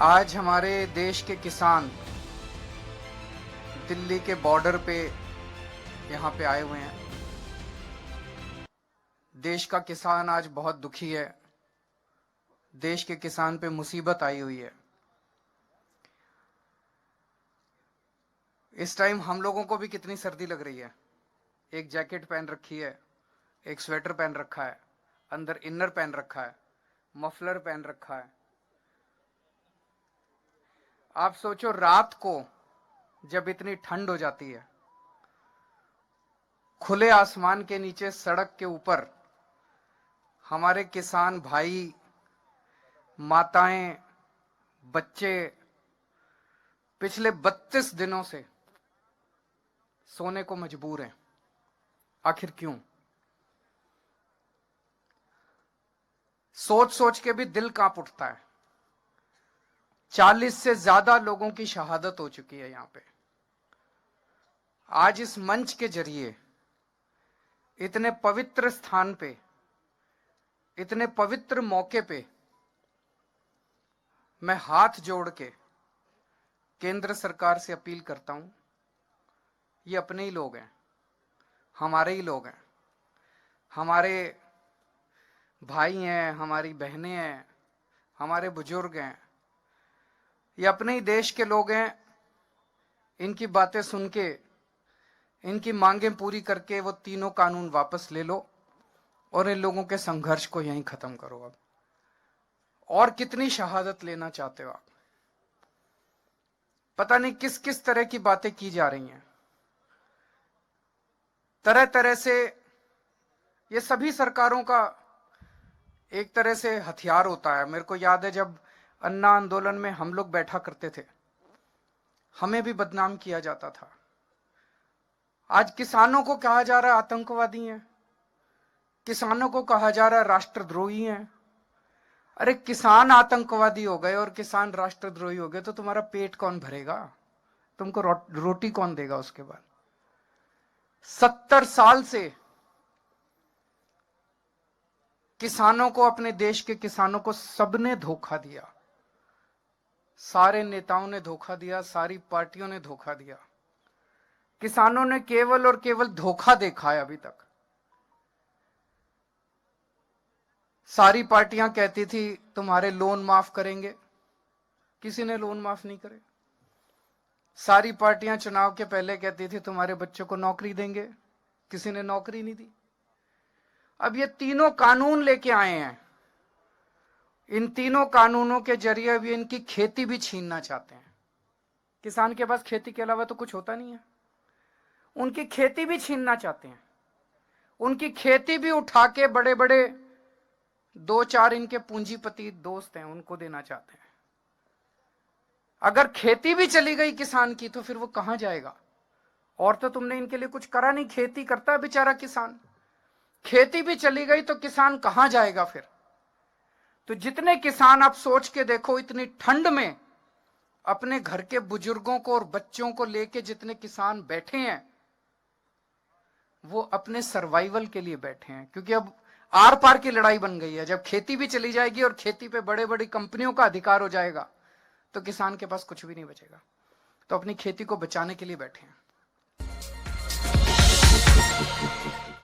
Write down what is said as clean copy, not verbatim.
आज हमारे देश के किसान दिल्ली के बॉर्डर पे यहाँ पे आए हुए हैं। देश का किसान आज बहुत दुखी है। देश के किसान पे मुसीबत आई हुई है। इस टाइम हम लोगों को भी कितनी सर्दी लग रही है। एक जैकेट पहन रखी है, एक स्वेटर पहन रखा है, अंदर इनर पहन रखा है, मफलर पहन रखा है। आप सोचो, रात को जब इतनी ठंड हो जाती है, खुले आसमान के नीचे सड़क के ऊपर हमारे किसान भाई, माताएं, बच्चे पिछले 32 दिनों से सोने को मजबूर हैं। आखिर क्यों? सोच सोच के भी दिल कांप उठता है। 40 से ज्यादा लोगों की शहादत हो चुकी है यहां पे। आज इस मंच के जरिए इतने पवित्र स्थान पे, इतने पवित्र मौके पे मैं हाथ जोड़ के केंद्र सरकार से अपील करता हूं। ये अपने ही लोग हैं, हमारे ही लोग हैं, हमारे भाई हैं, हमारी बहनें हैं, हमारे बुजुर्ग हैं। ये अपने ही देश के लोग हैं। इनकी बातें सुन के, इनकी मांगें पूरी करके वो तीनों कानून वापस ले लो और इन लोगों के संघर्ष को यहीं खत्म करो। अब और कितनी शहादत लेना चाहते हो आप? पता नहीं किस किस तरह की बातें की जा रही हैं। तरह तरह से ये सभी सरकारों का एक तरह से हथियार होता है। मेरे को याद है, जब अन्ना आंदोलन में हम लोग बैठा करते थे, हमें भी बदनाम किया जाता था। आज किसानों को कहा जा रहा है आतंकवादी हैं, किसानों को कहा जा रहा है राष्ट्रद्रोही हैं। अरे किसान आतंकवादी हो गए और किसान राष्ट्रद्रोही हो गए तो तुम्हारा पेट कौन भरेगा? तुमको रोटी कौन देगा उसके बाद? 70 साल से किसानों को, अपने देश के किसानों को सबने धोखा दिया। सारे नेताओं ने धोखा दिया, सारी पार्टियों ने धोखा दिया। किसानों ने केवल और केवल धोखा देखा है अभी तक। सारी पार्टियां कहती थी तुम्हारे लोन माफ करेंगे, किसी ने लोन माफ नहीं करे। सारी पार्टियां चुनाव के पहले कहती थी तुम्हारे बच्चों को नौकरी देंगे, किसी ने नौकरी नहीं दी। अब ये तीनों कानून लेके आए हैं। इन तीनों कानूनों के जरिए अब इनकी खेती भी छीनना चाहते हैं। किसान के पास खेती के अलावा तो कुछ होता नहीं है, उनकी खेती भी छीनना चाहते हैं। उनकी खेती भी उठा के बड़े बड़े 2-4 इनके पूंजीपति दोस्त हैं उनको देना चाहते हैं। अगर खेती भी चली गई किसान की तो फिर वो कहां जाएगा? और तो तुमने इनके लिए कुछ करा नहीं। खेती करता है बेचारा किसान, खेती भी चली गई तो किसान कहां जाएगा फिर? तो जितने किसान, आप सोच के देखो, इतनी ठंड में अपने घर के बुजुर्गों को और बच्चों को लेके जितने किसान बैठे हैं, वो अपने सर्वाइवल के लिए बैठे हैं। क्योंकि अब आर पार की लड़ाई बन गई है। जब खेती भी चली जाएगी और खेती पे बड़े बड़ी कंपनियों का अधिकार हो जाएगा तो किसान के पास कुछ भी नहीं बचेगा। तो अपनी खेती को बचाने के लिए बैठे हैं।